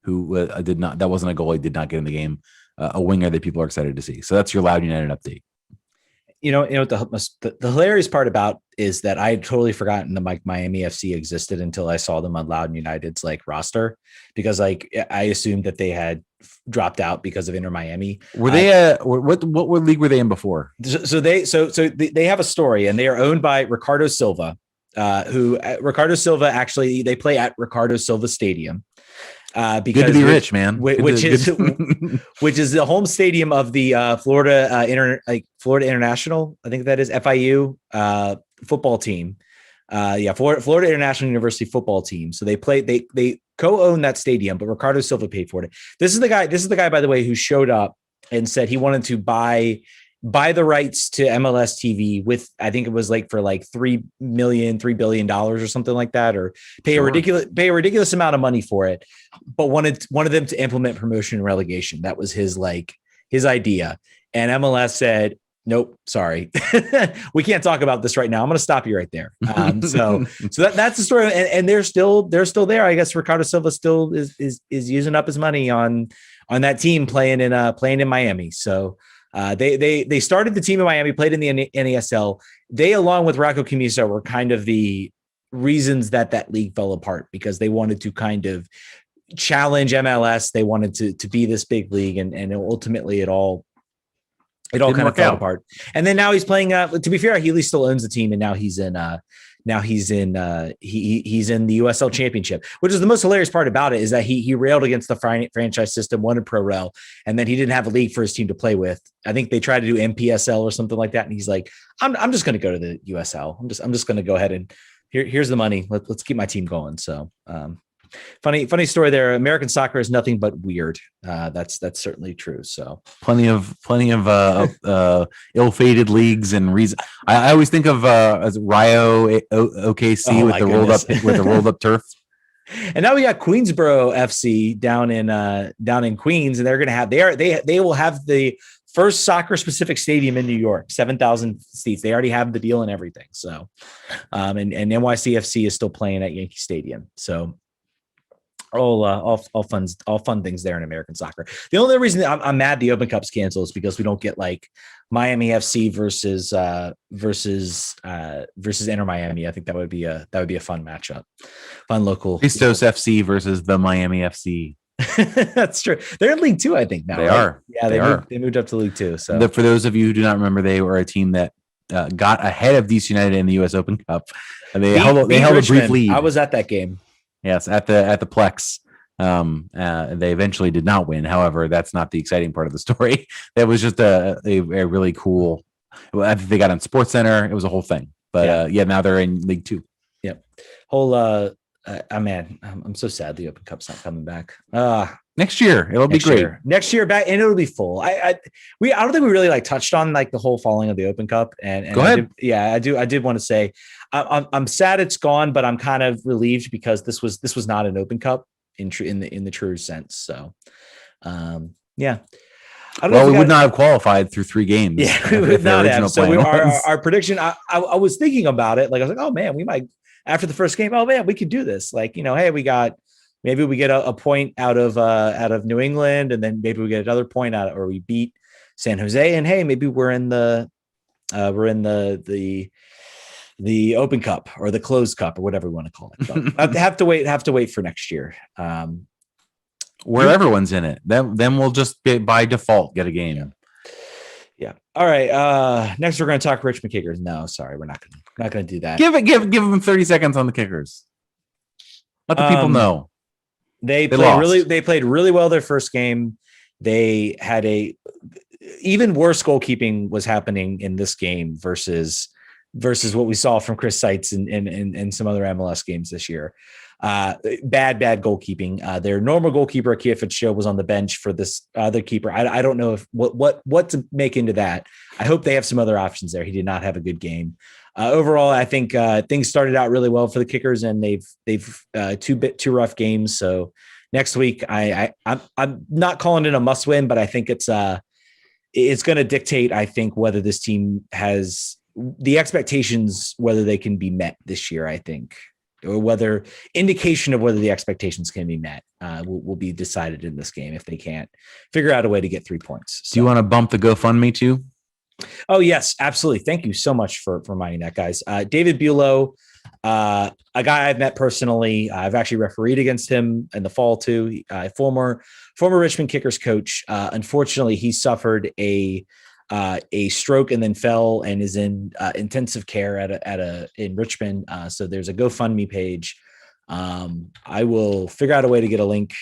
That wasn't a goal. He did not get in the game. A winger that people are excited to see. So that's your Loudoun United update. The hilarious part about is that I had totally forgotten the Miami FC existed until I saw them on Loudoun United's roster, because I assumed that they had dropped out because of Inter Miami. Were they what league were they in before? So they have a story, and they are owned by Ricardo Silva, Ricardo Silva actually, they play at Ricardo Silva Stadium. Because good to be rich, man. Which is the home stadium of the Florida International, I think that is FIU football team. Florida International University football team. So they co-own that stadium, but Ricardo Silva paid for it. This is the guy, by the way, who showed up and said he wanted to buy the rights to MLS TV with, I think it was for $3 billion or something like that, or pay a ridiculous amount of money for it, but wanted them to implement promotion and relegation. That was his idea. And MLS said, nope, sorry. We can't talk about this right now. I'm going to stop you right there. So that's the story. And they're still there. I guess Ricardo Silva still is using up his money on that team playing in Miami. So, they started the team in Miami, played in the NASL. They, along with Rocco Camiso, were kind of the reasons that league fell apart, because they wanted to kind of challenge MLS. They wanted to be this big league, and ultimately it all kind of fell apart. And then now he's playing. To be fair, Healy still owns the team, and now he's in the USL Championship, which is the most hilarious part about it, is that he railed against the franchise system, wanted Pro Rel, and then he didn't have a league for his team to play with. I think they tried to do MPSL or something like that, and he's like, I'm just going to go to the USL. I'm just going to go ahead and here's the money. Let's keep my team going. So funny story there. American soccer is nothing but weird. That's certainly true. So plenty of ill-fated leagues and reason. I always think of as Rio OKC with the rolled up turf. And now we got Queensboro FC down in Queens, and they're going to have they will have the first soccer specific stadium in New York, 7,000 seats. They already have the deal and everything. So, and NYCFC is still playing at Yankee Stadium. So, all fun things there in American soccer. The only reason that I'm mad the Open Cup's canceled is because we don't get like Miami FC versus Inter Miami. I think that would be a fun matchup, fun local. Christos FC versus the Miami FC. That's true. They're in League Two, I think now. They right? are. Yeah, they moved up to League Two. So for those of you who do not remember, they were a team that got ahead of DC United in the U.S. Open Cup. They held a brief lead. I was at that game. Yes, at the Plex. They eventually did not win. However, that's not the exciting part of the story. That was just a really cool. I think they got on Sports Center. It was a whole thing. But now they're in League Two. Yep. Man, I'm so sad the Open Cup's not coming back. Next year it'll be great. Next year back, and it'll be full. I don't think we really like touched on like the whole falling of the Open Cup. And go ahead. I did want to say I'm sad it's gone, but I'm kind of relieved because this was not an Open Cup in the true sense. So, yeah. We would not have qualified through 3 games. Yeah, we would not have. So our prediction. I was thinking about it. Like I was like, oh man, we might after the first game. Oh man, we could do this. Like hey, maybe we get a point out of New England, and then maybe we get another point out, or we beat San Jose, and hey, maybe we're in the Open Cup or the Closed Cup or whatever we want to call it. So I have to wait for next year. Where everyone's in it, then we'll just by default get a game. Yeah. All right. Next, we're going to talk Richmond Kickers. No, sorry, we're not going to do that. Give them 30 seconds on the Kickers. Let the people know. They played really well their first game. They had even worse goalkeeping was happening in this game versus what we saw from Chris Seitz and some other MLS games this year. Bad goalkeeping. Their normal goalkeeper, Kia Fitzgerald, was on the bench for this other keeper. I don't know if what to make into that. I hope they have some other options there. He did not have a good game. Overall, I think things started out really well for the Kickers, and they've two rough games. So next week, I'm not calling it a must win, but I think it's going to dictate, I think, whether this team has the expectations, whether they can be met this year, I think, or whether indication of whether the expectations can be met will be decided in this game if they can't figure out a way to get 3 points. So, do you want to bump the GoFundMe too? Oh, yes, absolutely. Thank you so much for reminding that, guys. David Bulow, a guy I've met personally. I've actually refereed against him in the fall too. Former Richmond Kickers coach. Unfortunately, he suffered a stroke and then fell and is in intensive care in Richmond. So there's a GoFundMe page. I will figure out a way to get a link.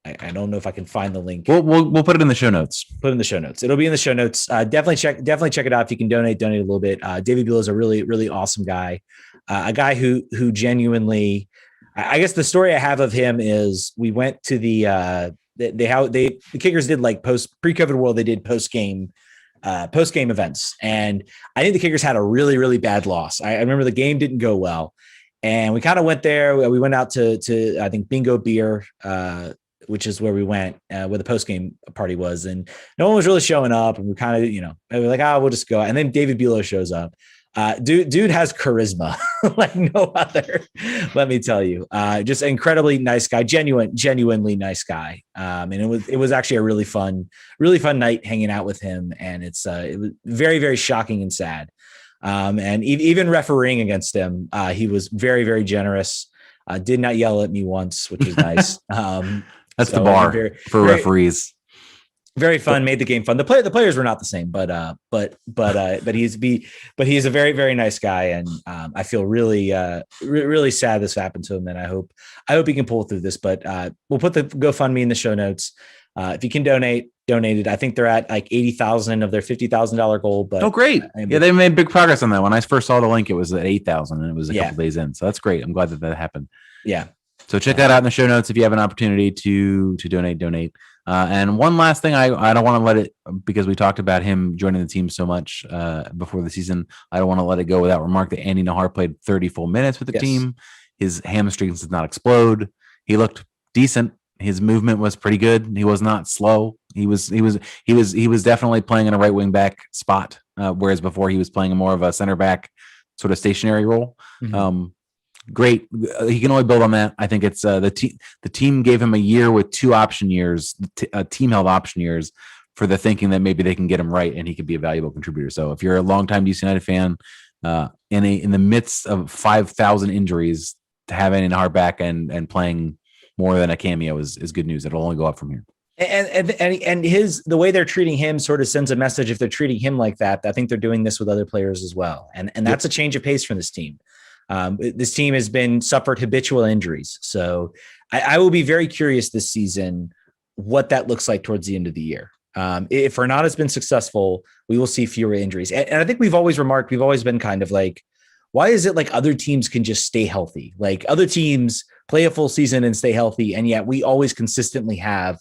I don't know if I can find the link. We'll put it in the show notes. It'll be in the show notes. Definitely check it out. If you can donate a little bit. David Buell is a really, really awesome guy. A guy who genuinely, I guess the story I have of him is we went to the Kickers did like pre-COVID world. They did post-game events. And I think the Kickers had a really, really bad loss. I remember the game didn't go well. And we kind of went there. We went out to I think Bingo Beer, which is where we went, where the post-game party was. And no one was really showing up. And we kind of, we were like, we'll just go. And then David Bulow shows up. Dude has charisma like no other, let me tell you. Just incredibly nice guy, genuinely nice guy. And it was actually a really fun night hanging out with him. And it was very, very shocking and sad. And even refereeing against him, he was very, very generous. Did not yell at me once, which is nice. That's the bar for referees. Very fun, made the game fun. The players were not the same, but he's a very, very nice guy, and I feel really really sad this happened to him, and I hope he can pull through this. But we'll put the GoFundMe in the show notes. If you can donate it. I think they're at like 80,000 of their $50,000 goal. But great! They made big progress on that. When I first saw the link, it was at 8,000, and it was a couple days in. So that's great. I'm glad that happened. Yeah. So check that out in the show notes if you have an opportunity to donate. And one last thing, I don't want to let it, because we talked about him joining the team so much before the season. I don't want to let it go without remark that Andy Nahar played 30 full minutes with the team. His hamstrings did not explode. He looked decent. His movement was pretty good. He was not slow. He was definitely playing in a right wing back spot, whereas before he was playing more of a center back sort of stationary role. Mm-hmm. great. He can only build on that. I think it's the team gave him a year with 2 option years, team held option years for the thinking that maybe they can get him right and he could be a valuable contributor. So if you're a longtime DC United fan, in the midst of 5,000 injuries, to have an hardback and playing more than a cameo is good news. It'll only go up from here. And the way they're treating him sort of sends a message. If they're treating him like that, I think they're doing this with other players as well. And that's a change of pace for this team. This team has suffered habitual injuries. So I will be very curious this season what that looks like towards the end of the year. If Hernan has been successful, we will see fewer injuries. And I think we've always been kind of like, why is it like other teams can just stay healthy? Like other teams play a full season and stay healthy. And yet we always consistently have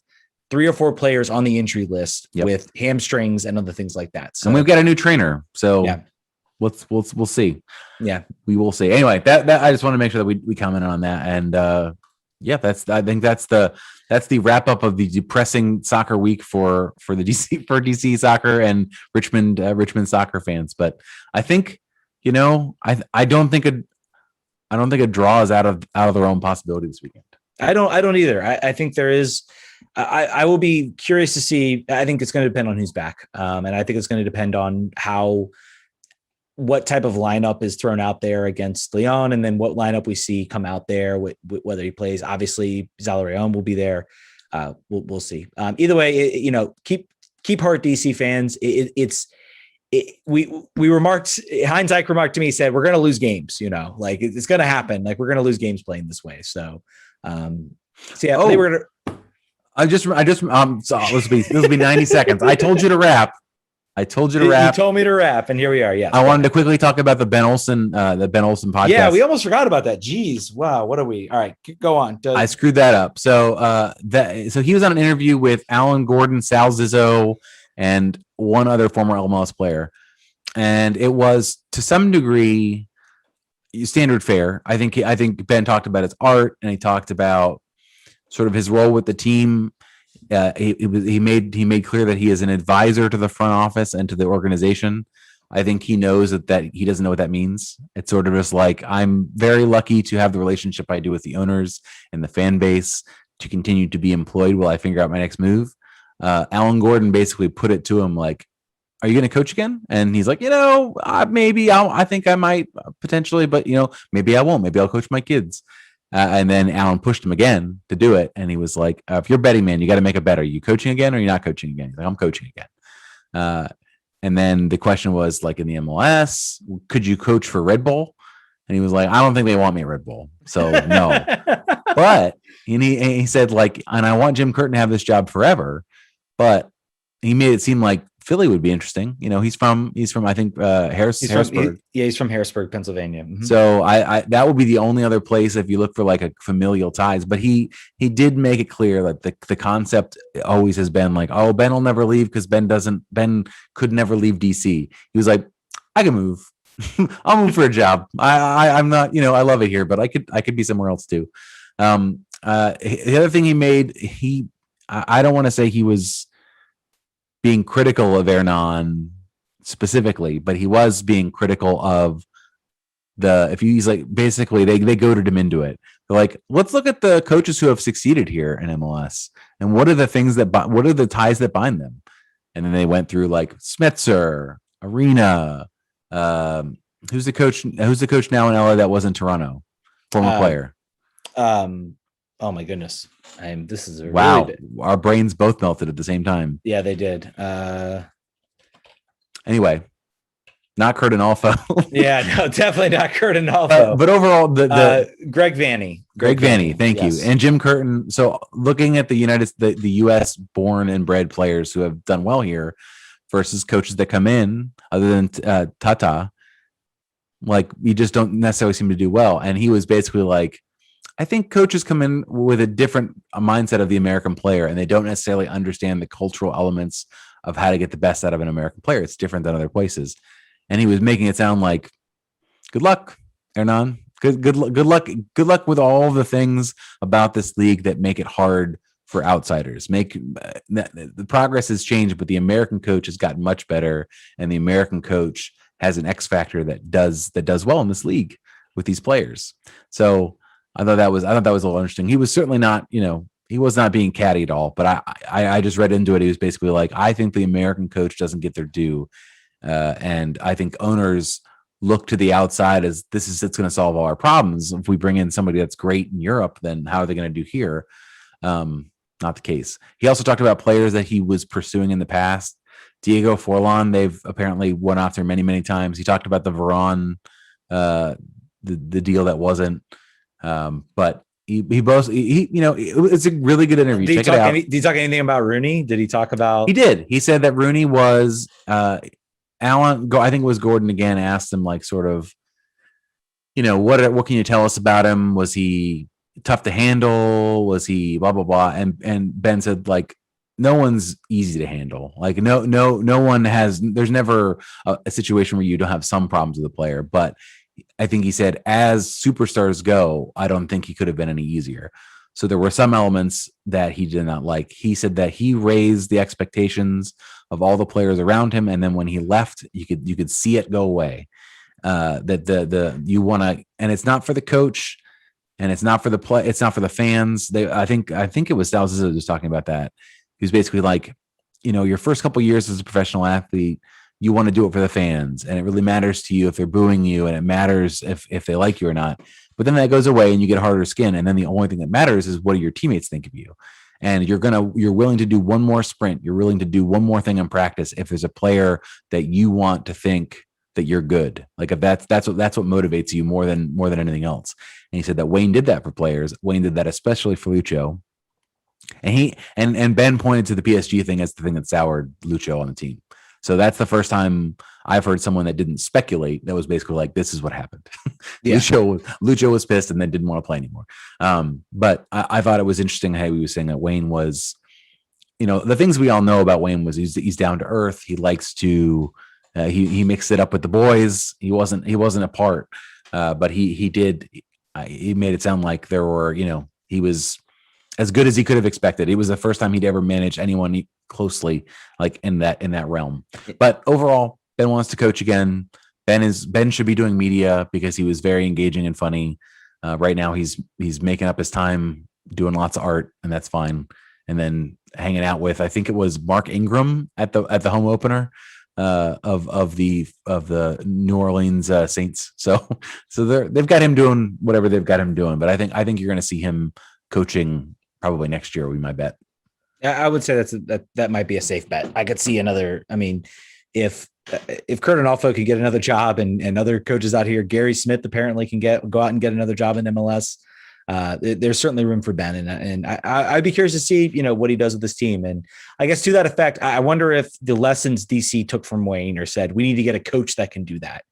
3 or 4 players on the injury list with hamstrings and other things like that. So, and we've got a new trainer. So yeah. We'll see. Yeah, we will see. Anyway, that I just want to make sure that we commented on that. And I think that's the wrap up of the depressing soccer week for DC soccer and Richmond soccer fans. But I think, I don't think a draw is out of the realm possibility this weekend. I don't either. I think there is. I will be curious to see. I think it's going to depend on who's back, and I think it's going to depend on what type of lineup is thrown out there against Lyon, and then what lineup we see come out there, whether he plays. Obviously, Zalarion will be there. We'll see. Either way, keep heart, DC fans. Heinz Eich remarked to me, said, we're going to lose games, like it's going to happen. Like we're going to lose games playing this way. So, yeah, they were this will be 90 seconds. I told you to wrap. You told me to wrap, and here we are. Yeah. I wanted to quickly talk about the Ben Olsen podcast. Yeah, we almost forgot about that. Jeez. Wow. What are we? All right, go on. I screwed that up. So he was on an interview with Alan Gordon, Sal Zizzo, and one other former MLS player. And it was to some degree standard fare. I think Ben talked about his art, and he talked about sort of his role with the team. He made clear that he is an advisor to the front office and to the organization. I think he knows that he doesn't know what that means. It's sort of just like, I'm very lucky to have the relationship I do with the owners and the fan base to continue to be employed while I figure out my next move. Alan Gordon basically put it to him like, are you going to coach again? And he's like, maybe I think I might potentially, but maybe I won't. Maybe I'll coach my kids. And then Alan pushed him again to do it. And he was like, if you're betting man, you got to make a bet. Are you coaching again or you're not coaching again? He's like, I'm coaching again. And then the question was like in the MLS, could you coach for Red Bull? And he was like, I don't think they want me at Red Bull. So no. But he said like, and I want Jim Curtin to have this job forever. But he made it seem like Philly would be interesting. He's from I think Harrisburg. He's from Harrisburg, Pennsylvania. Mm-hmm. So I that would be the only other place if you look for like a familial ties. But he did make it clear that the concept always has been like, oh, Ben will never leave because Ben could never leave DC. He was like, I can move. I'll move for a job. I'm not, I love it here, but I could be somewhere else too. The other thing he made, I don't want to say he was being critical of Hernan specifically, but he was being critical of he's like, basically they goaded him into it. They're like, let's look at the coaches who have succeeded here in MLS and what are the ties that bind them? And then they went through like Smetzer, Arena, who's the coach now in LA that was in Toronto? Former player. Oh my goodness. This is wow. Really our brains both melted at the same time. Yeah, they did. Anyway, not Kurt Analfo. Yeah, no, definitely not Kurt Analfo. But overall, the Greg Vanney. Greg Vanney, thank you. And Jim Curtin. So looking at the US born and bred players who have done well here versus coaches that come in, other than Tata, like you just don't necessarily seem to do well. And he was basically like, I think coaches come in with a different mindset of the American player, and they don't necessarily understand the cultural elements of how to get the best out of an American player. It's different than other places. And he was making it sound like, good luck, Hernan. Good luck with all the things about this league that make it hard for outsiders. The progress has changed, but the American coach has gotten much better, and the American coach has an X factor that does well in this league. with these players. So I thought that was a little interesting. He was certainly not, he was not being catty at all, but I just read into it. He was basically like, I think the American coach doesn't get their due. And I think owners look to the outside as it's going to solve all our problems. If we bring in somebody that's great in Europe, then how are they going to do here? Not the case. He also talked about players that he was pursuing in the past. Diego Forlan, they've apparently went after many, many times. He talked about the Varane, the deal that wasn't, but it's a really good interview. Check it out. Did he talk anything about Rooney? Did he talk about? He did. He said that Rooney was, Alan, I think it was Gordon again, asked him like sort of, what can you tell us about him? Was he tough to handle? Was he blah, blah, blah? And Ben said like, no one's easy to handle. Like no one has, there's never a situation where you don't have some problems with the player. But I think he said, as superstars go, I don't think he could have been any easier. So there were some elements that he did not like. He said that he raised the expectations of all the players around him. And then when he left, you could see it go away. That you want to, and it's not for the coach and it's not for the play. It's not for the fans. I think it was Dallas was talking about that. He was basically like, your first couple of years as a professional athlete, you want to do it for the fans, and it really matters to you if they're booing you, and it matters if they like you or not. But then that goes away, and you get harder skin, and then the only thing that matters is what do your teammates think of you. And you're willing to do one more sprint, you're willing to do one more thing in practice if there's a player that you want to think that you're good. Like if that's what motivates you more than anything else. And he said that Wayne did that for players. Wayne did that especially for Lucho. And Ben pointed to the PSG thing as the thing that soured Lucho on the team. So that's the first time I've heard someone that didn't speculate. That was basically like, this is what happened. Yeah. Lucho was pissed and then didn't want to play anymore. But I thought it was interesting how he was saying that Wayne was, the things we all know about Wayne was he's down to earth. He likes to, he mixed it up with the boys. He wasn't a part, but he made it sound like there were, he was as good as he could have expected. It was the first time he'd ever managed anyone closely, like in that realm. But overall, Ben wants to coach again. Ben should be doing media because he was very engaging and funny. Right now, he's making up his time doing lots of art, and that's fine. And then hanging out with, I think it was Mark Ingram at the home opener of the New Orleans Saints. So they've got him doing whatever they've got him doing. But I think you're going to see him coaching probably next year. We might bet. I would say that might be a safe bet. I could see another. I mean, if Kurt Onalfo could get another job and other coaches out here, Gary Smith apparently can go out and get another job in MLS. There's certainly room for Ben, and I'd be curious to see what he does with this team. And I guess to that effect, I wonder if the lessons DC took from Wayne or said we need to get a coach that can do that,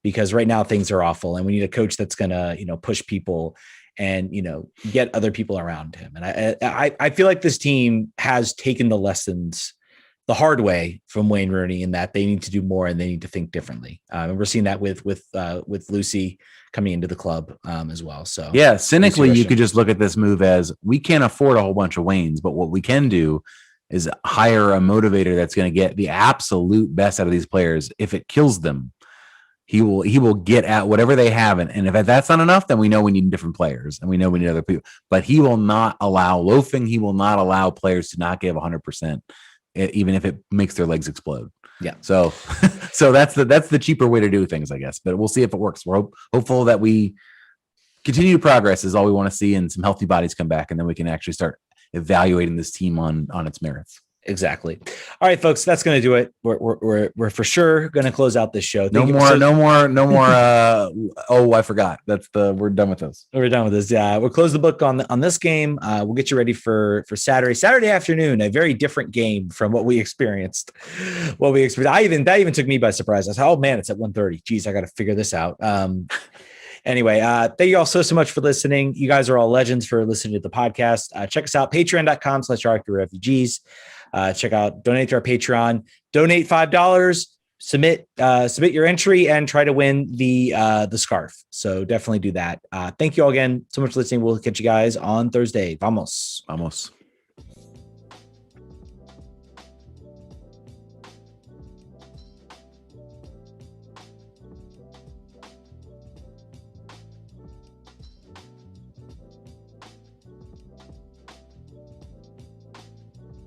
because right now things are awful, and we need a coach that's gonna push people and get other people around him. And I feel like this team has taken the lessons the hard way from Wayne Rooney, in that they need to do more and they need to think differently. And we're seeing that with Lucy coming into the club as well. So yeah, cynically, you could just look at this move as we can't afford a whole bunch of Waynes, but what we can do is hire a motivator that's going to get the absolute best out of these players. If it kills them, he will get at whatever they have. And if that's not enough, then we know we need different players and we know we need other people, but he will not allow loafing. He will not allow players to not give 100%, even if it makes their legs explode. Yeah. So that's the cheaper way to do things, I guess, but we'll see if it works. We're hopeful that we continue progress is all we want to see, and some healthy bodies come back, and then we can actually start evaluating this team on its merits. Exactly. All right, folks, that's going to do it. We're for sure going to close out this show. No more. Oh, I forgot. We're done with those. We're done with this. Yeah. We'll close the book on this game. We'll get you ready for Saturday afternoon, a very different game from what we experienced. That even took me by surprise. I said, oh man, it's at 1:30. Geez, I got to figure this out. Anyway, thank you all so much for listening. You guys are all legends for listening to the podcast. Check us out, patreon.com/RQRefugees. Donate to our Patreon, donate $5, submit your entry, and try to win the scarf. So definitely do that. Thank you all again so much for listening. We'll catch you guys on Thursday. Vamos.